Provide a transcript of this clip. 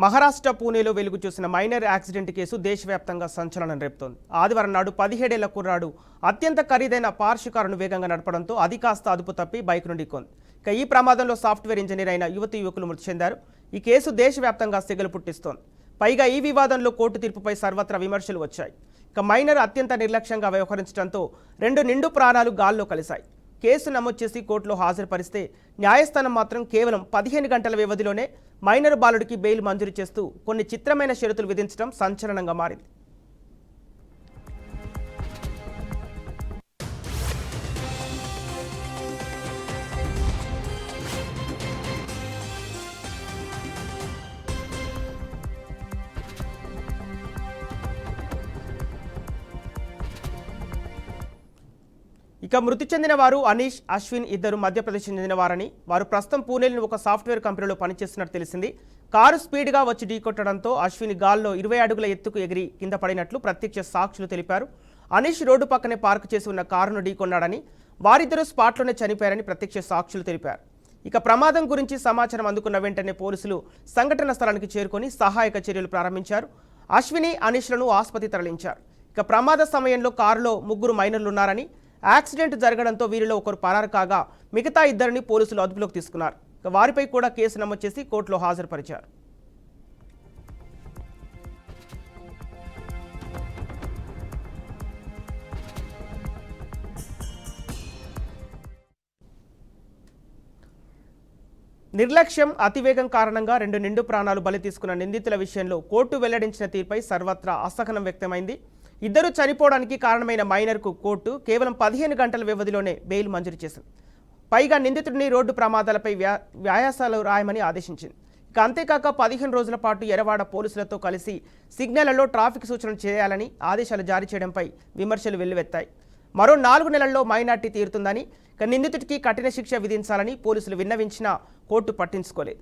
మహారాష్ట్ర పూణేలో వెలుగు చూసిన మైనర్ యాక్సిడెంట్ కేసు దేశవ్యాప్తంగా సంచలనం రేపుతోంది. ఆదివారం నాడు 17 ఏళ్ల కుర్రాడు అత్యంత ఖరీదైన పార్షి కారును వేగంగా నడపడంతో అది కాస్త అదుపు తప్పి బైక్ నుండి కొంది. ఇక ఈ ప్రమాదంలో సాఫ్ట్వేర్ ఇంజనీర్ అయిన యువకులు మృతి చెందారు. ఈ కేసు దేశవ్యాప్తంగా సిగలు పుట్టిస్తోంది. పైగా ఈ వివాదంలో కోర్టు తీర్పుపై సర్వత్రా విమర్శలు వచ్చాయి. ఇక మైనర్ అత్యంత నిర్లక్ష్యంగా వ్యవహరించడంతో 2 నిండు ప్రాణాలు గాల్లో కలిశాయి. కేసు నమోదు చేసి కోర్టులో హాజరుపరిస్తే న్యాయస్థానం మాత్రం కేవలం 15 గంటల వ్యవధిలోనే మైనర్ బాలుడికి బెయిల్ మంజూరు చేస్తూ కొన్ని చిత్రమైన షరతులు విధించడం సంచలనంగా మారింది. ఇక మృతి చెందిన వారు అనీష్, అశ్విన్ ఇద్దరు మధ్యప్రదేశ్ చెందిన వారని, వారు ప్రస్తుతం పూణేలోని ఒక సాఫ్ట్వేర్ కంపెనీలో పనిచేస్తున్నట్టు తెలిసింది. కారు స్పీడ్గా వచ్చి ఢీకొట్టడంతో అశ్విన్ గాల్లో 20 అడుగుల ఎత్తుకు ఎగిరి కింద పడినట్లు ప్రత్యక్ష సాక్షులు తెలిపారు. అనీష్ రోడ్డు పక్కనే పార్కు చేసి ఉన్న కారును ఢీకొన్నాడని, వారిద్దరూ స్పాట్లోనే చనిపోయారని ప్రత్యక్ష సాక్షులు తెలిపారు. ఇక ప్రమాదం గురించి సమాచారం అందుకున్న వెంటనే పోలీసులు సంఘటన స్థలానికి చేరుకొని సహాయక చర్యలు ప్రారంభించారు. అశ్విని, అనీష్లను ఆసుపత్రికి తరలించారు. ఇక ప్రమాద సమయంలో కారులో 3 మైనర్లు ఉన్నారని, యాక్సిడెంట్ జరగడంతో వీరిలో ఒకరు పరారు కాగా మిగతా ఇద్దరిని పోలీసులు అదుపులోకి తీసుకున్నారు. వారిపై కూడా కేసు నమోదు చేసి కోర్టులో హాజరుపరిచారు. నిర్లక్ష్యం, అతివేగం కారణంగా 2 నిండు ప్రాణాలు బలి తీసుకున్న నిందితుల విషయంలో కోర్టు వెల్లడించిన తీర్పై సర్వత్రా అసహనం వ్యక్తమైంది. ఇద్దరు చనిపోవడానికి కారణమైన మైనర్కు కోర్టు కేవలం 15 గంటల వ్యవధిలోనే బెయిల్ మంజూరు చేసింది. పైగా నిందితుడిని రోడ్డు ప్రమాదాలపై వ్యాయాసాలు రాయమని ఆదేశించింది. ఇక అంతేకాక 15 రోజుల పాటు ఎరవాడ పోలీసులతో కలిసి సిగ్నళ్లలో ట్రాఫిక్ సూచనలు చేయాలని ఆదేశాలు జారీ చేయడంపై విమర్శలు వెల్లువెత్తాయి. మరో 4 నెలల్లో మైనార్టీ తీరుతుందని, నిందితుడికి కఠిన శిక్ష విధించాలని పోలీసులు విన్నవించినా కోర్టు పట్టించుకోలేదు.